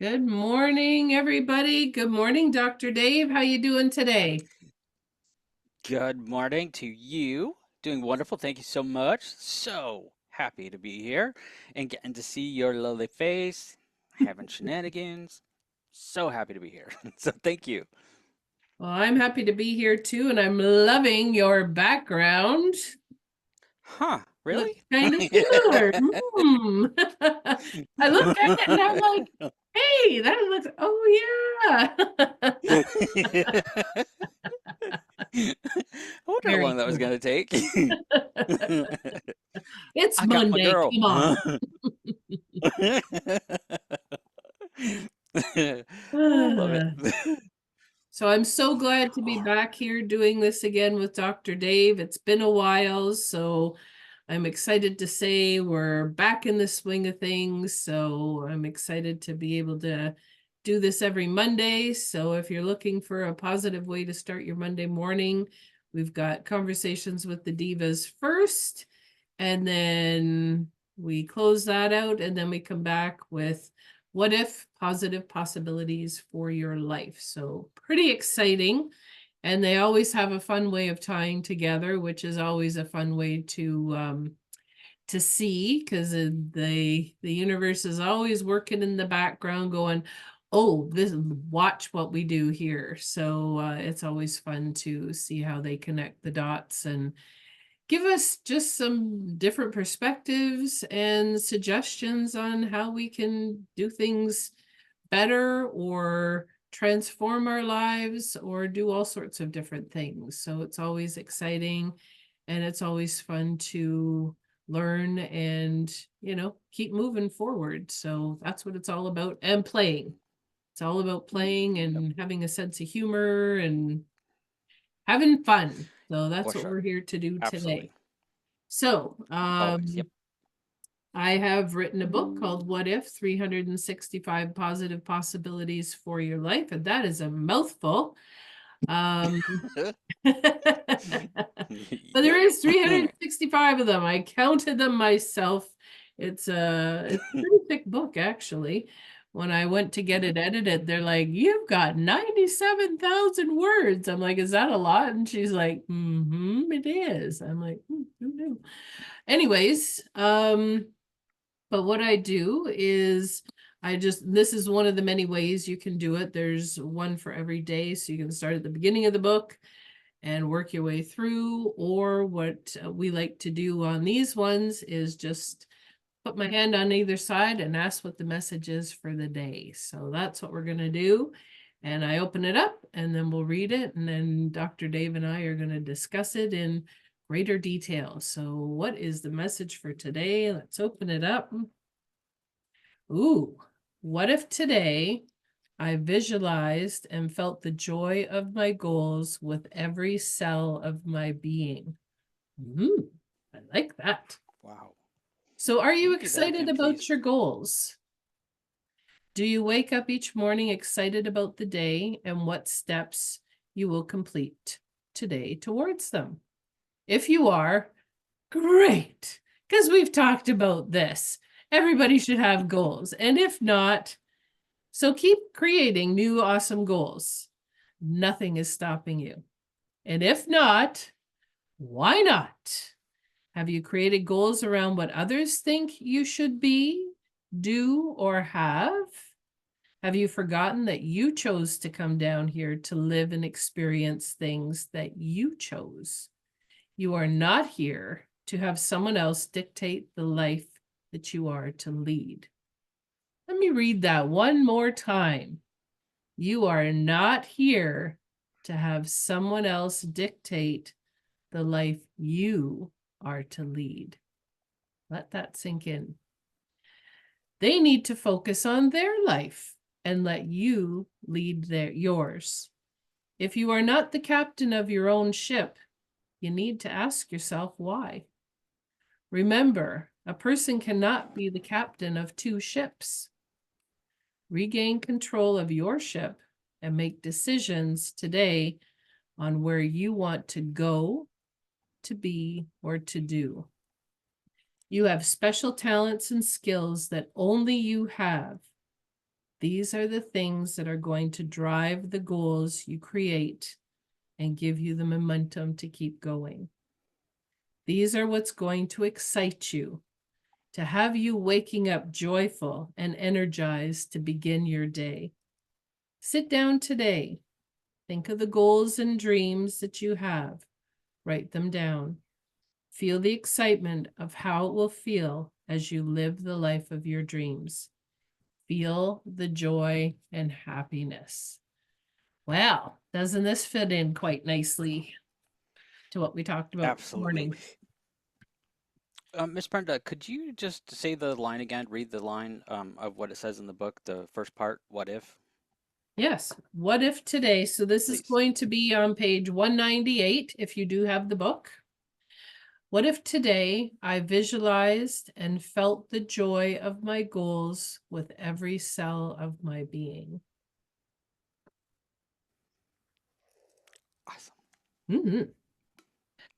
Good morning, everybody. Good morning, Dr. Dave. How you doing today? Good morning to you. Doing wonderful. Thank you so much. So happy to be here and getting to see your lovely face, having shenanigans. So happy to be here. So thank you. Well, I'm happy to be here too, and I'm loving your background. Huh, Looks really? kind of similar. I looked at it and I'm like, hey, that looks, oh yeah. I wonder how Very long that was cool. gonna take. It's I got my Monday. girl. Come on. I love it. So I'm so glad to be back here doing this again with Dr. Dave. It's been a while, so I'm excited to say we're back in the swing of things. So I'm excited to be able to do this every Monday. So if you're looking for a positive way to start your Monday morning, we've got conversations with the divas first, and then we close that out, and then we come back with what if positive possibilities for your life. So pretty exciting. And they always have a fun way of tying together, which is always a fun way to see, because the universe is always working in the background going, oh, this, watch what we do here. So it's always fun to see how they connect the dots and give us just some different perspectives and suggestions on how we can do things better or transform our lives or do all sorts of different things. So it's always exciting and it's always fun to learn and, keep moving forward. So that's what it's all about. And playing. It's all about playing Yep, and having a sense of humor and having fun. So that's for what sure. we're here to do Absolutely. today. So, Always. Yep. I have written a book called What If 365 Positive Possibilities for Your Life, and that is a mouthful. Um, but there Yep. is 365 of them. I counted them myself. It's a pretty thick book, actually. When I went to get it edited, they're like, "You've got 97,000 words." I'm like, "Is that a lot?" And she's like, it is. I'm like, who knew? Anyways, but what I do is this is one of the many ways you can do it. There's one for every day. So you can start at the beginning of the book and work your way through. Or what we like to do on these ones is just put my hand on either side and ask what the message is for the day. So that's what we're going to do. And I open it up and then we'll read it. And then Dr. Dave and I are going to discuss it in greater detail. So, what is the message for today? Let's open it up. Ooh, what if today I visualized and felt the joy of my goals with every cell of my being? I like that. Wow. So, are Can you you do that excited again, about please? your goals? Do you wake up each morning excited about the day and what steps you will complete today towards them? If you are, great, because we've talked about this. Everybody should have goals. And if not, so keep creating new awesome goals. Nothing is stopping you. And if not, why not? Have you created goals around what others think you should be, do, or have? Have you forgotten that you chose to come down here to live and experience things that you chose? You are not here to have someone else dictate the life that you are to lead. Let me read that one more time. You are not here to have someone else dictate the life you are to lead. Let that sink in. They need to focus on their life and let you lead yours. If you are not the captain of your own ship, you need to ask yourself why. Remember, a person cannot be the captain of two ships. Regain control of your ship and make decisions today on where you want to go, to be, or to do. You have special talents and skills that only you have. These are the things that are going to drive the goals you create and give you the momentum to keep going. These are what's going to excite you, to have you waking up joyful and energized to begin your day. Sit down today. Think of the goals and dreams that you have. Write them down. Feel the excitement of how it will feel as you live the life of your dreams. Feel the joy and happiness. Well, doesn't this fit in quite nicely to what we talked about this Absolutely. morning? Miss Brenda, could you just say the line again, read the line of what it says in the book, the first part, what if, Yes. What if today? So this is please? going to be on page 198 if you do have the book. What if today I visualized and felt the joy of my goals with every cell of my being? Awesome. Mhm.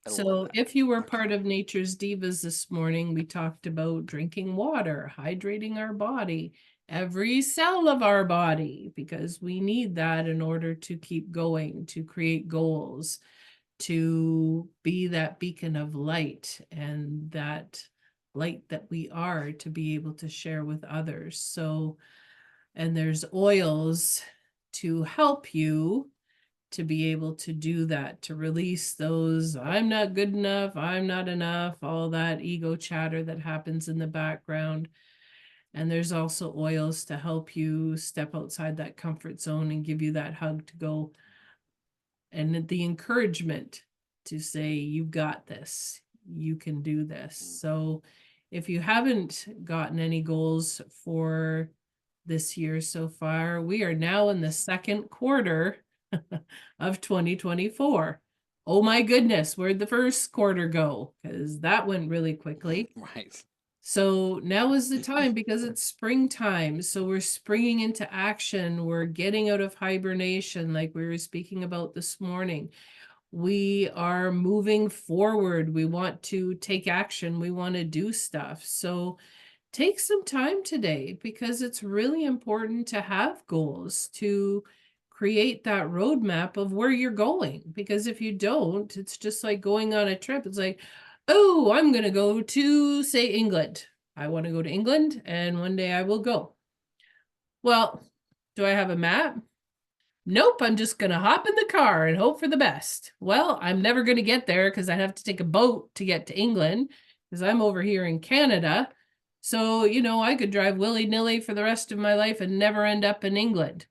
I love So that, if you were part actually. of Nature's Divas this morning, we talked about drinking water, hydrating our body, every cell of our body, because we need that in order to keep going, to create goals, to be that beacon of light and that light that we are to be able to share with others. So, and there's oils to help you to be able to do that, to release those I'm not good enough, I'm not enough, all that ego chatter that happens in the background. And there's also oils to help you step outside that comfort zone and give you that hug to go, and the encouragement to say, you got this, you can do this. Mm. So if you haven't gotten any goals for this year so far, we are now in the second quarter of 2024. Oh my goodness, where'd the first quarter go? Because that went really quickly. Right. So now is the time because it's springtime. So we're springing into action. We're getting out of hibernation, like we were speaking about this morning. We are moving forward. We want to take action. We want to do stuff. So take some time today because it's really important to have goals, to create that roadmap of where you're going. Because if you don't, it's just like going on a trip. It's like, oh, I'm going to go to, say, England. I want to go to England and one day I will go. Well, do I have a map? Nope, I'm just going to hop in the car and hope for the best. Well, I'm never going to get there because I have to take a boat to get to England because I'm over here in Canada. So, I could drive willy-nilly for the rest of my life and never end up in England.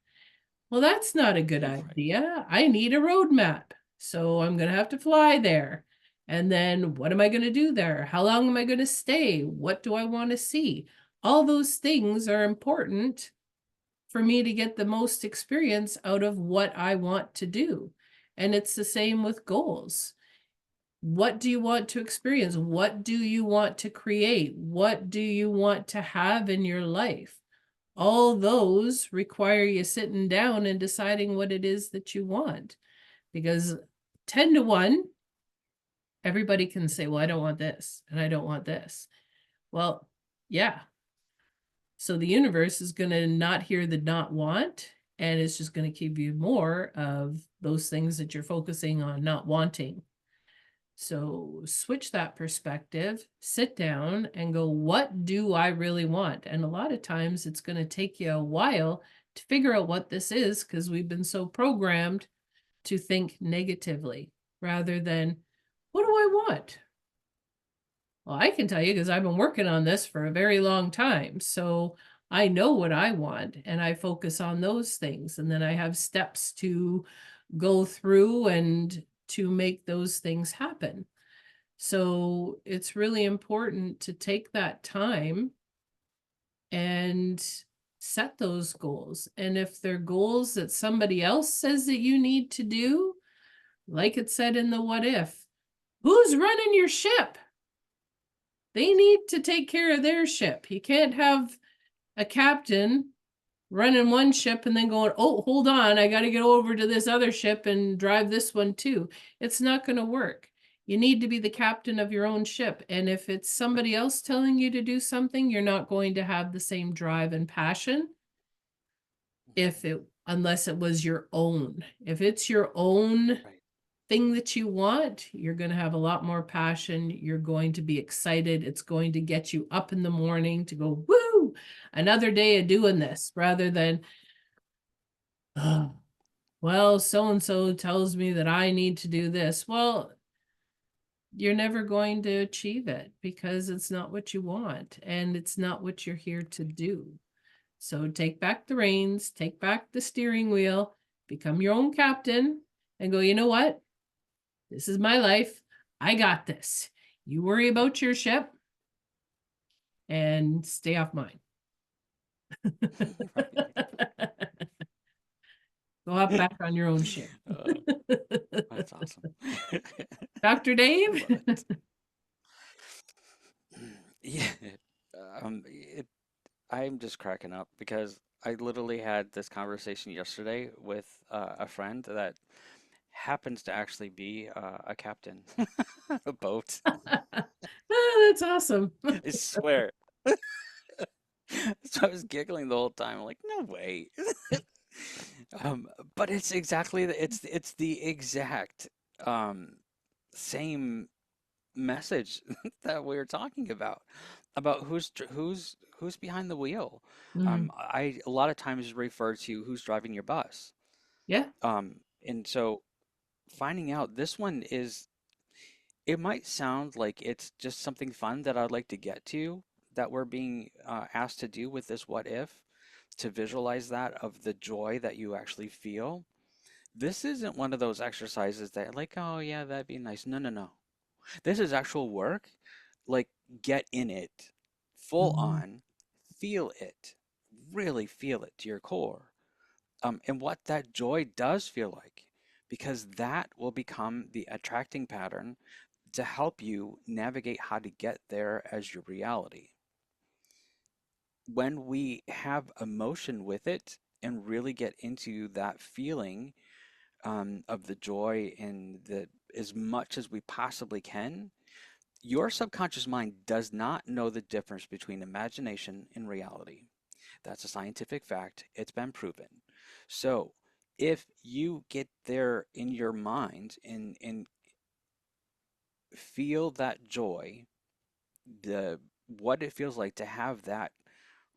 Well, that's not a good Right. idea. I need a road map. So I'm going to have to fly there. And then what am I going to do there? How long am I going to stay? What do I want to see? All those things are important for me to get the most experience out of what I want to do. And it's the same with goals. What do you want to experience? What do you want to create? What do you want to have in your life? All those require you sitting down and deciding what it is that you want. Because 10 to 1, everybody can say, well, I don't want this and I don't want this. Well, yeah. So the universe is going to not hear the not want, and it's just going to give you more of those things that you're focusing on not wanting. So switch that perspective, sit down and go, what do I really want? And a lot of times it's going to take you a while to figure out what this is because we've been so programmed to think negatively rather than, what do I want? Well, I can tell you because I've been working on this for a very long time. So I know what I want and I focus on those things. And then I have steps to go through and to make those things happen. So it's really important to take that time and set those goals. And if they're goals that somebody else says that you need to do, like it said in the what if, who's running your ship? They need to take care of their ship. You can't have a captain running one ship and then going, oh, hold on, I got to get over to this other ship and drive this one too. It's not going to work. You need to be the captain of your own ship. And if it's somebody else telling you to do something, you're not going to have the same drive and passion. unless it was your own. If it's your own Right. thing that you want, you're going to have a lot more passion. You're going to be excited. It's going to get you up in the morning to go, woo, another day of doing this, rather than, oh, well, so and so tells me that I need to do this. Well, you're never going to achieve it because it's not what you want and it's not what you're here to do. So take back the reins, take back the steering wheel, become your own captain, and go, you know what? This is my life. I got this. You worry about your ship and stay off mine. Right. Go up back on your own ship. That's awesome. Dr. I Dave? love it. Yeah. I'm just cracking up because I literally had this conversation yesterday with a friend that happens to actually be a captain, a boat. Oh, that's awesome. I swear. So I was giggling the whole time. I'm like, no way. Um, but it's exactly it's the exact um, same message that we were talking about who's behind the wheel. Mm, I a lot of times refer to who's driving your bus. yeah. And so finding out this one is it might sound like it's just something fun that I'd like to get to that we're being asked to do with this what if to visualize that of the joy that you actually feel. This isn't one of those exercises that like, oh yeah, that'd be nice. No, no, no. This is actual work. Like, get in it, full Mm, on, feel it, really feel it to your core. And what that joy does feel like, because that will become the attracting pattern to help you navigate how to get there as your reality. When we have emotion with it and really get into that feeling of the joy and the as much as we possibly can, your subconscious mind does not know the difference between imagination and reality. That's a scientific fact. It's been proven. So if you get there in your mind and feel that joy, the what it feels like to have that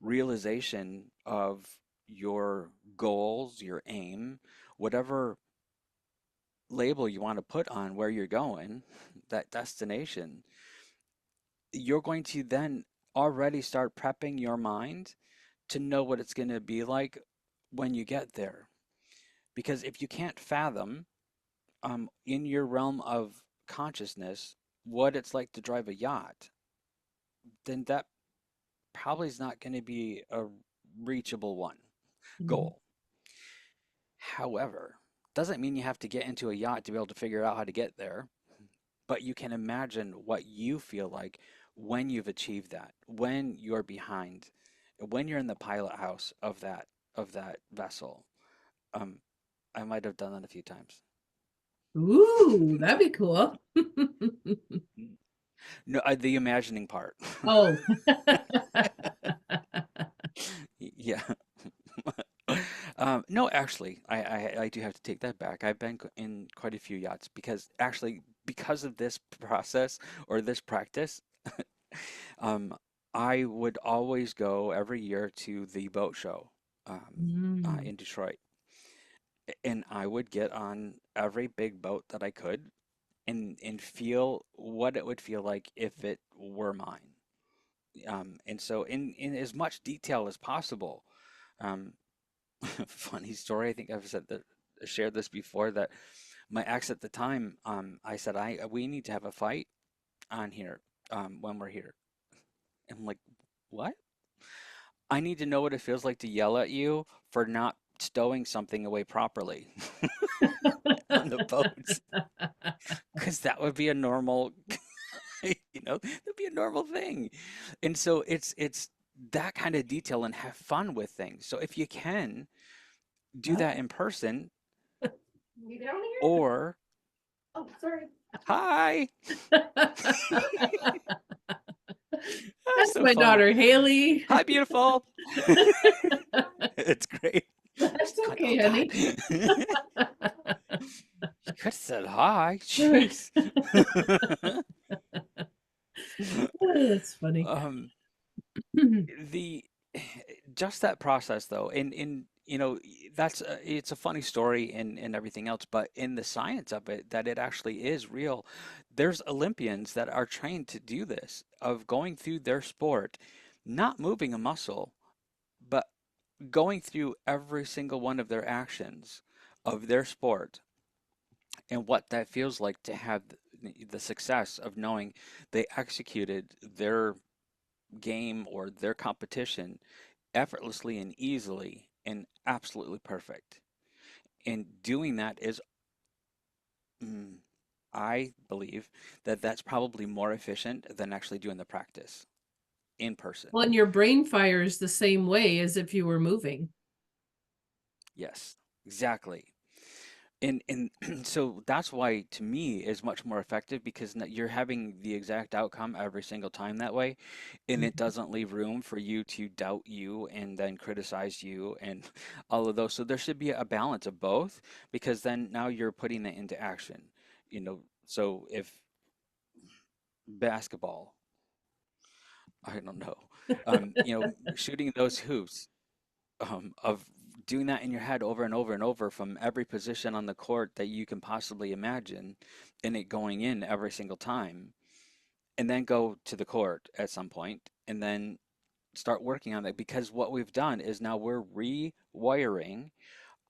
realization of your goals, your aim, whatever label you want to put on where you're going, that destination, you're going to then already start prepping your mind to know what it's going to be like when you get there. Because if you can't fathom in your realm of consciousness what it's like to drive a yacht, then that probably is not going to be a reachable one mm, goal. However, doesn't mean you have to get into a yacht to be able to figure out how to get there, but you can imagine what you feel like when you've achieved that, when you're behind, when you're in the pilot house of that vessel. Um, I might have done that a few times. ooh, that'd be cool. No, the imagining part. Oh. Yeah. No, actually, I do have to take that back. I've been in quite a few yachts because actually, because of this process or this practice, um, I would always go every year to the boat show Mm, in Detroit, and I would get on every big boat that I could and feel what it would feel like if it were mine. And so, in as much detail as possible. Um, Funny story. I think I've said that shared this before that my ex at the time, I said I we need to have a fight on here when we're here. I'm like, what? I need to know what it feels like to yell at you for not stowing something away properly on the boat, because that would be a normal, that'd be a normal thing. And so it's that kind of detail and have fun with things. So if you can do yeah. that in person You down here? or Oh, sorry. hi. That's That's so my fun. daughter, Haley. Hi, beautiful. It's great. You could have said hi. Jeez. That's funny. Um, the just that process though, in that's it's a funny story and everything else, but in the science of it, that it actually is real. There's Olympians that are trained to do this, of going through their sport, not moving a muscle, but going through every single one of their actions of their sport and what that feels like to have the success of knowing they executed their game or their competition effortlessly and easily and absolutely perfect. And doing that is, mm, I believe that that's probably more efficient than actually doing the practice in person. Well, and your brain fires the same way as if you were moving. Yes, exactly. And so that's why to me is much more effective, because you're having the exact outcome every single time that way, and it doesn't leave room for you to doubt you and then criticize you and all of those. So there should be a balance of both, because then now you're putting it into action. So if basketball, I don't know, shooting those hoops, of doing that in your head over and over and over from every position on the court that you can possibly imagine, and it going in every single time, and then go to the court at some point and then start working on that, because what we've done is now we're rewiring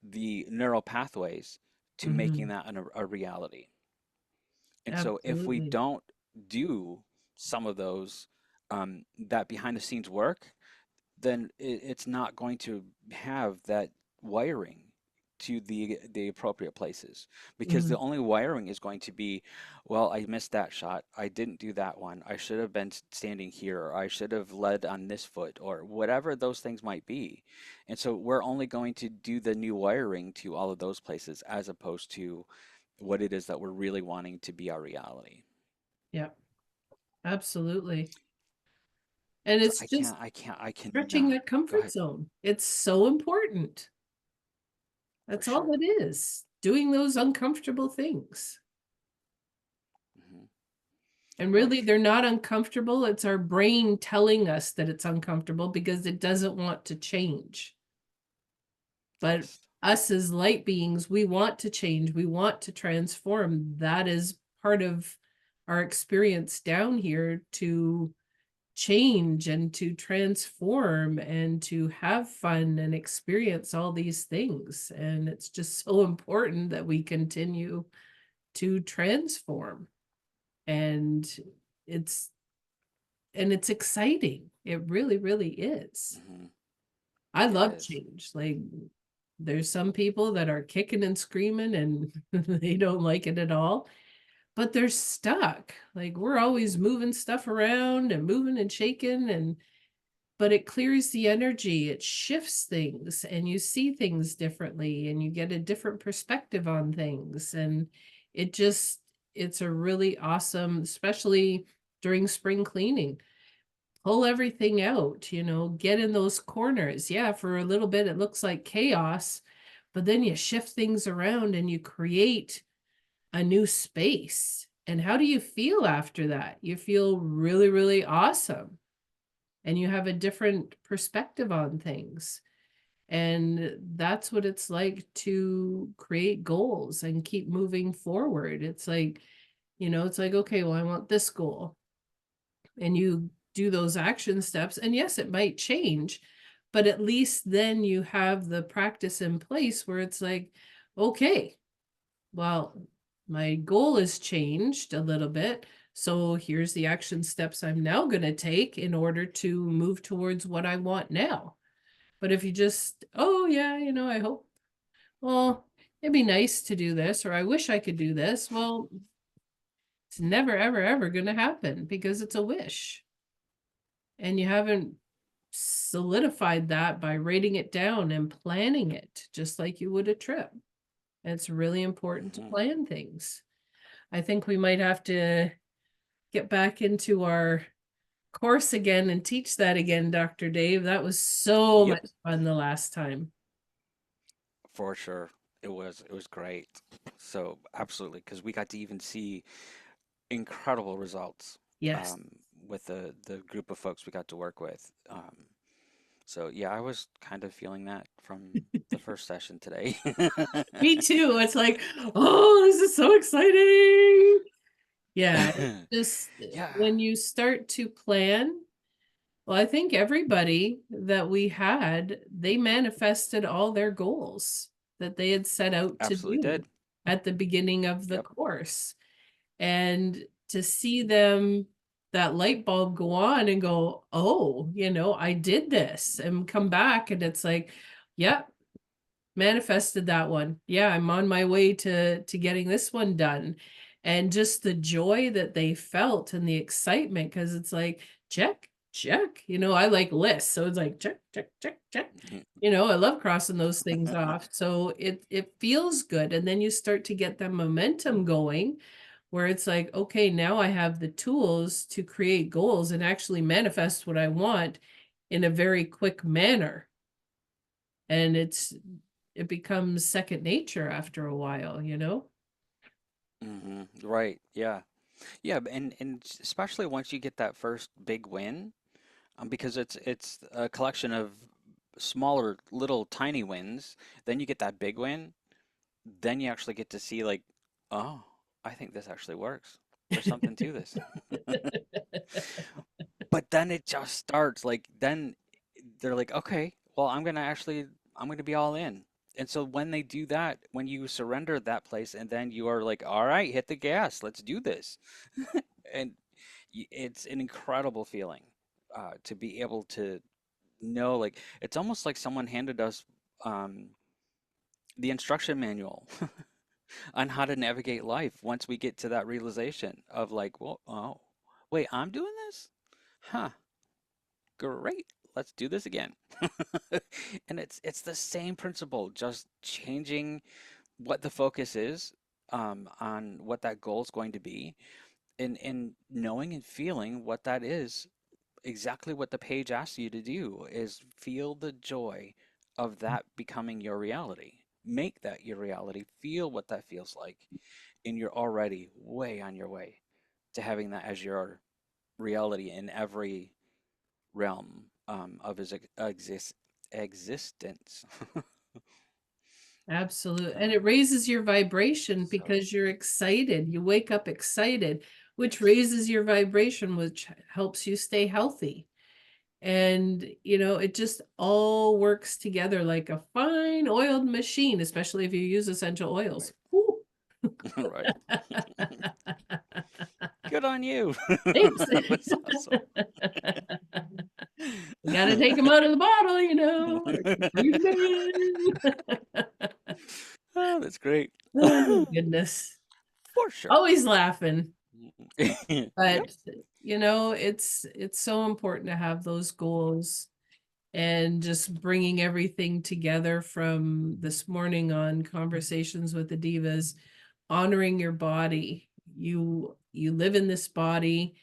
the neural pathways to making Mhm. that a reality. And so if we Absolutely. don't do some of those, that behind the scenes work, then it's not going to have that wiring to the appropriate places, because the Mhm. only wiring is going to be, well, I missed that shot. I didn't do that one. I should have been standing here, or I should have led on this foot, or whatever those things might be. And so we're only going to do the new wiring to all of those places, as opposed to what it is that we're really wanting to be our reality. Yep, absolutely. And So it's just I stretching cannot. that Go comfort ahead. zone. It's so important. For That's all sure. it is. Doing those uncomfortable things. Hmm. And really, Like, they're not uncomfortable. It's our brain telling us that it's uncomfortable because it doesn't want to change. But yes. us as light beings, we want to change, we want to transform. That is part of our experience down here, to change and to transform and to have fun and experience all these things. And it's just so important that we continue to transform. And it's it's exciting. It really, really is. Hmm. I It love is. change. Like, there's some people that are kicking and screaming and they don't like it at all, but they're stuck. Like, we're always moving stuff around and moving and shaking, and but it clears the energy, it shifts things, and you see things differently, and you get a different perspective on things. And it just, it's a really awesome, especially during spring cleaning. Pull everything out, get in those corners. Yeah, for a little bit, it looks like chaos, but then you shift things around and you create a new space. And how do you feel after that? You feel really, really awesome. And you have a different perspective on things. And that's what it's like to create goals and keep moving forward. It's like, it's like, okay, well, I want this goal. And you do those action steps. And yes, it might change, but at least then you have the practice in place where it's like, okay, well, my goal has changed a little bit. So here's the action steps I'm now going to take in order to move towards what I want now. But if you just, oh, yeah, I hope, well, it'd be nice to do this, or I wish I could do this. Well, it's never, ever, ever going to happen because it's a wish. And you haven't solidified that by writing it down and planning it just like you would a trip. And it's really important to Hmm. plan things. I think we might have to get back into our course again and teach that again, Dr. Dave. That was so Yep, much fun the last time. for sure. it was great. So absolutely, because we got to even see incredible results Yes. um, with the group of folks we got to work with. So yeah, I was kind of feeling that from the first session today. Me too. It's like, oh, this is so exciting. Yeah, it's just Yeah, when you start to plan, well, I think everybody that we had, they manifested all their goals that they had set out to absolutely do did. at the beginning of the Yep. course. And to see them, that light bulb go on and go, oh, I did this, and come back and it's like, yep, manifested that one. Yeah, I'm on my way to getting this one done. And just the joy that they felt and the excitement, because it's like, check, check. I like lists. So it's like check, check, check, check. I love crossing those things off. So it feels good. And then you start to get the momentum going where it's like, okay, now I have the tools to create goals and actually manifest what I want in a very quick manner. And it becomes second nature after a while. Right. Yeah. Yeah, and especially once you get that first big win, because it's a collection of smaller, little, tiny wins. Then you get that big win. Then you actually get to see like, oh, I think this actually works. There's something to this. But then it just starts like then they're like, okay, well, I'm gonna be all in. And so when they do that, when you surrender that place, and then you are like, all right, hit the gas, let's do this. And it's an incredible feeling to be able to know, like, it's almost like someone handed us um, the instruction manual on how to navigate life once we get to that realization of like, well, oh, wait, I'm doing this? Huh, great. Let's do this again. And it's the same principle, just changing what the focus is on what that goal is going to be, and knowing and feeling what that is. Exactly what the page asks you to do is feel the joy of that becoming your reality. Make that your reality. Feel what that feels like, and you're already way on your way to having that as your reality in every realm of his existence. Absolutely. And it Um, raises your vibration so, because you're excited. You wake up excited, which raises your vibration, which helps you stay healthy. And, it just all works together like a fine oiled machine, especially if you use essential oils. right, Woo. right. Good on you. Thanks. That was awesome. You got to take them out of the bottle. Or freeze 'em in. Oh, that's great. Oh, goodness. For sure. Always laughing. Yep. But it's so important to have those goals, and just bringing everything together from this morning on Conversations with the Divas, honoring your body. You live in this body,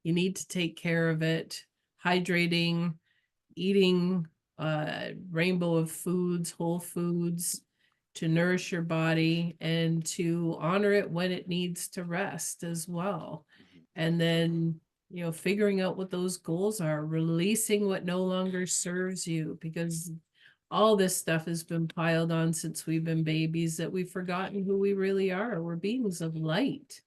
you need to take care of it, hydrating, eating a rainbow of foods, whole foods, to nourish your body and to honor it when it needs to rest as well. Mhm, And mhm. then, figuring out what those goals are, releasing what no longer serves you, because all this stuff has been piled on since we've been babies that we've forgotten who we really are. We're beings of light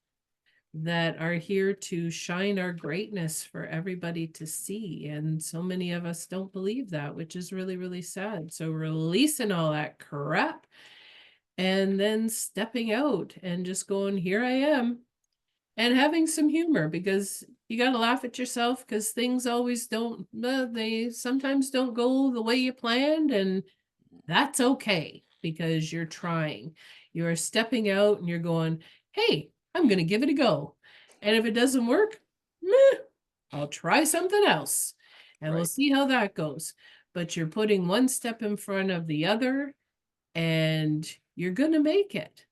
that are here to shine our greatness for everybody to see. And so many of us don't believe that, which is really, really sad. So releasing all that crap and then stepping out and just going, here I am, and having some humor, because you got to laugh at yourself, because things always don't, they sometimes don't go the way you planned. And that's okay, because you're trying. You're stepping out and you're going, hey, I'm going to give it a go. And if it doesn't work, meh, I'll try something else and we'll Right. see how that goes. But you're putting one step in front of the other, and you're going to make it.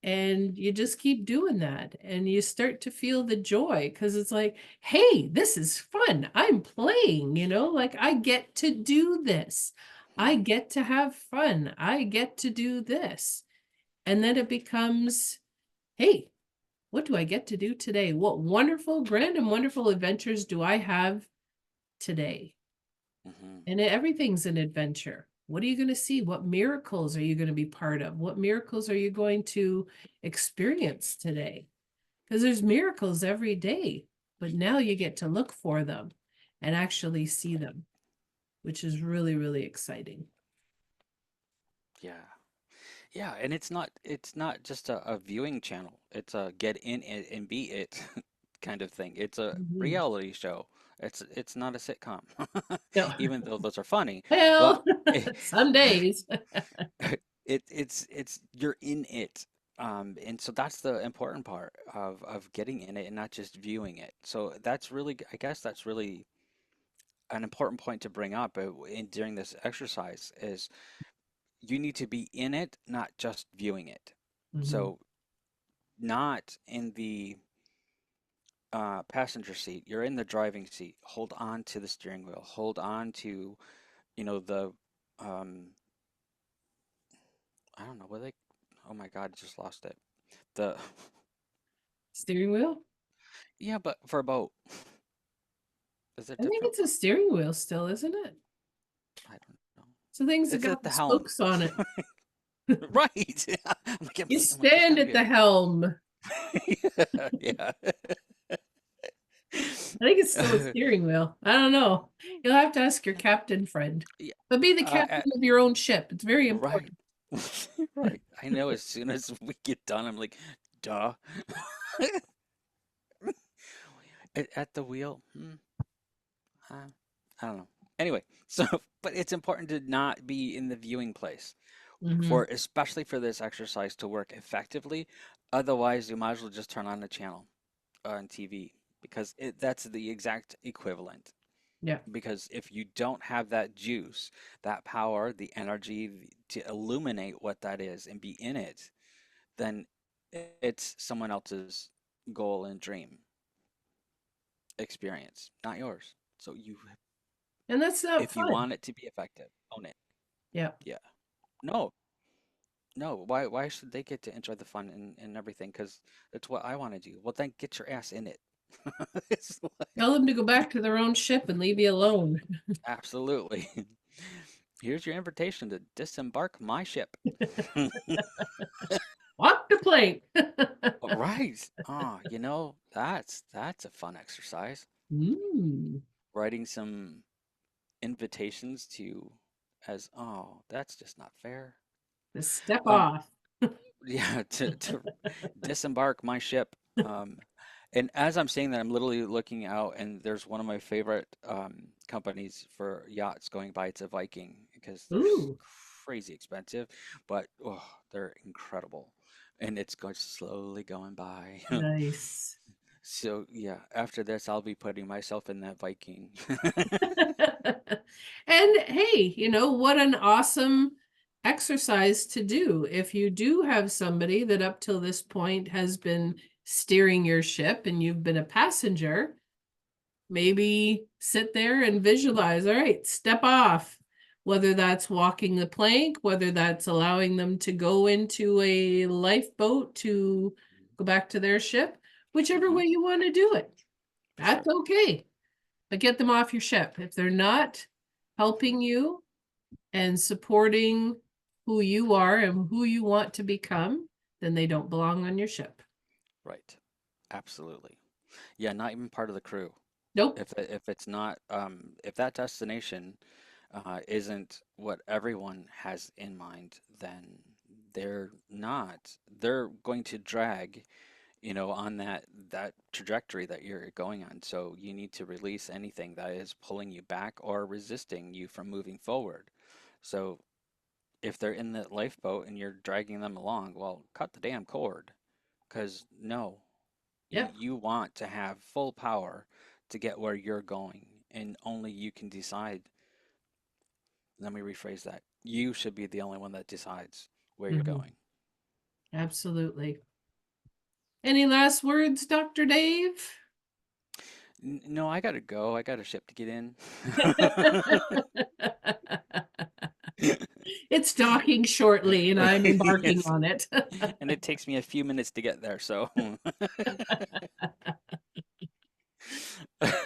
And you just keep doing that, and you start to feel the joy, because it's like, hey, this is fun. I'm playing, like I get to do this. I get to have fun. I get to do this. And then it becomes, hey, what do I get to do today? What wonderful, grand and wonderful adventures do I have today? Hmm. And everything's an adventure. What are you going to see? What miracles are you going to be part of? What miracles are you going to experience today? Because there's miracles every day, but now you get to look for them and actually see them, which is really, really exciting. Yeah. Yeah, and it's not just a viewing channel. It's a get in it and be it kind of thing. It's a Mhm. reality show. It's not a sitcom, No, even though those are funny. But well, it, some days. it's you're in it. And so that's the important part of getting in it and not just viewing it. So that's really, I guess that's really an important point to bring up during this exercise is you need to be in it, not just viewing it. Mhm. So not in the passenger seat. You're in the driving seat. Hold on to the steering wheel. Hold on to, the um, I don't know what they. Oh my God, I just lost it. The Steering wheel? yeah, but for a boat, is it I think different? it's a steering wheel still, isn't it? I don't know. So things that It's at got the helm, spokes on it. right? You I'm like, it's got stand to at be a. the helm. Yeah, I think it's still a yeah. steering wheel. I don't know. You'll have to ask your captain friend. Yeah, But be the uh, captain of your own ship. It's very right. important. Right. I know as soon as we get done, I'm like, duh. At the wheel? Uh, I don't know. Anyway, so, but it's important to not be in the viewing place Hmm. especially for this exercise to work effectively. Otherwise, you might as well just turn on the channel on TV because that's the exact equivalent. Yeah. Because if you don't have that juice, that power, the energy to illuminate what that is and be in it, then it's someone else's goal and dream experience, not yours. So And that's not if you fun. want it to be effective, own it. Yeah. Yeah. No, no. Why should they get to enjoy the fun and everything? Because that's what I want to do. Well, then get your ass in it. It's Tell them to go back to their own ship and leave you alone. absolutely. Here's your invitation to disembark my ship. Walk the plank. Right. Ah, that's a fun exercise. Mm, Writing some invitations to as that's just not fair. just step Um, off. yeah, to disembark my ship. And as I'm saying that, I'm literally looking out, and there's one of my favorite companies for yachts going by. It's a Viking because they're Ooh, crazy expensive, but oh, they're incredible, and it's going slowly going by. nice. So yeah, after this, I'll be putting myself in that Viking. And hey, what an awesome exercise to do. If you do have somebody that up till this point has been steering your ship and you've been a passenger, maybe sit there and visualize, all right, step off. Whether that's walking the plank, whether that's allowing them to go into a lifeboat to go back to their ship, whichever Hmm. way you want to do it, For that's sure. okay. But get them off your ship. If they're not helping you and supporting who you are and who you want to become, then they don't belong on your ship. Right. Absolutely. Yeah, not even part of the crew. Nope. If it's not if that destination isn't what everyone has in mind, then they're not. They're going to drag, on that trajectory that you're going on. So you need to release anything that is pulling you back or resisting you from moving forward. So if they're in the lifeboat and you're dragging them along, well, cut the damn cord. Because no, Yep. you want to have full power to get where you're going, and only you can decide. Let me rephrase that. You should be the only one that decides where you're Mhm. going. Absolutely. Any last words, Dr. Dave? No, I gotta go. I got a ship to get in. It's docking shortly, and I'm embarking Yes. on it. And it takes me a few minutes to get there, so.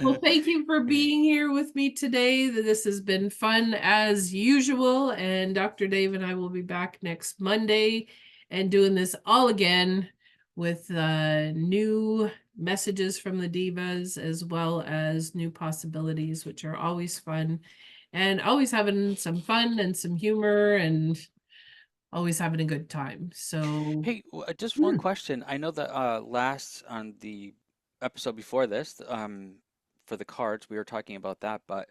Well, thank you for being here with me today. This has been fun as usual. And Dr. Dave and I will be back next Monday and doing this all again with new messages from the divas as well as new possibilities, which are always fun and always having some fun and some humor and always having a good time. So, Hey, just one hmm. question. I know that last on the episode before this, for the cards, we were talking about that, but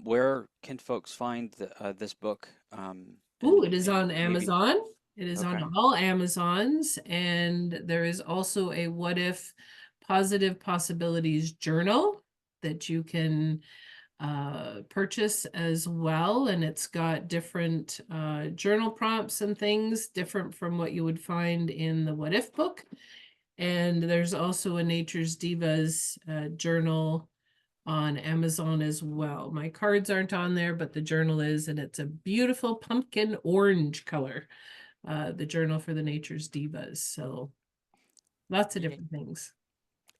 where can folks find this book? Ooh, And it is on maybe, Amazon. It is on okay. all Amazons, and there is also a What If Positive Possibilities journal that you can purchase as well. And it's got different journal prompts and things different from what you would find in the What If book. And there's also a Nature's Divas journal on Amazon as well. My cards aren't on there, but the journal is, and it's a beautiful pumpkin orange color, the journal for the Nature's Divas. So lots of Yay. different things.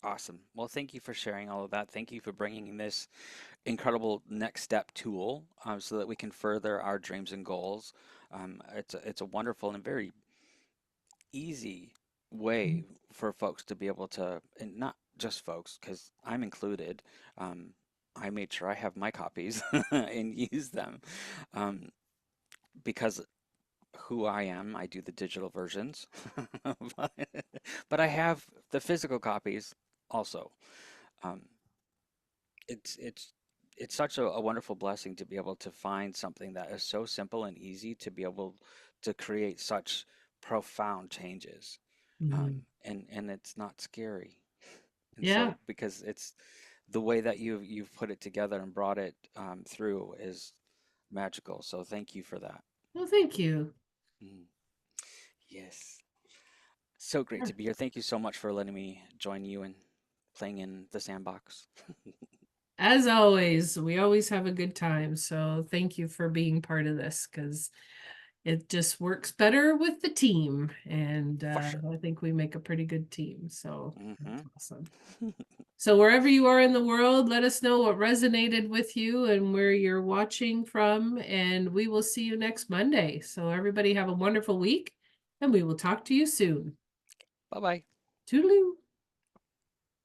Awesome. Well, thank you for sharing all of that. Thank you for bringing this incredible next step tool so that we can further our dreams and goals. It's a wonderful and very easy way for folks to be able to, and not just folks, because I'm included. Um, I made sure I have my copies and use them um, because who I am, I do the digital versions, but, but I have the physical copies also. Um, it's it's it's such a wonderful blessing to be able to find something that is so simple and easy to be able to create such profound changes. Mhm. And it's not scary. And Yeah. so because it's the way that you've put it together and brought it through is magical. So thank you for that. Well, thank you. Mm, yes. So great to be here. Thank you so much for letting me join you and playing in the sandbox. As always, we always have a good time. So thank you for being part of this because it just works better with the team. And For sure. I think we make a pretty good team. So Hmm. that's awesome. So wherever you are in the world, let us know what resonated with you and where you're watching from. And we will see you next Monday. So everybody have a wonderful week and we will talk to you soon. Bye bye. Toodaloo.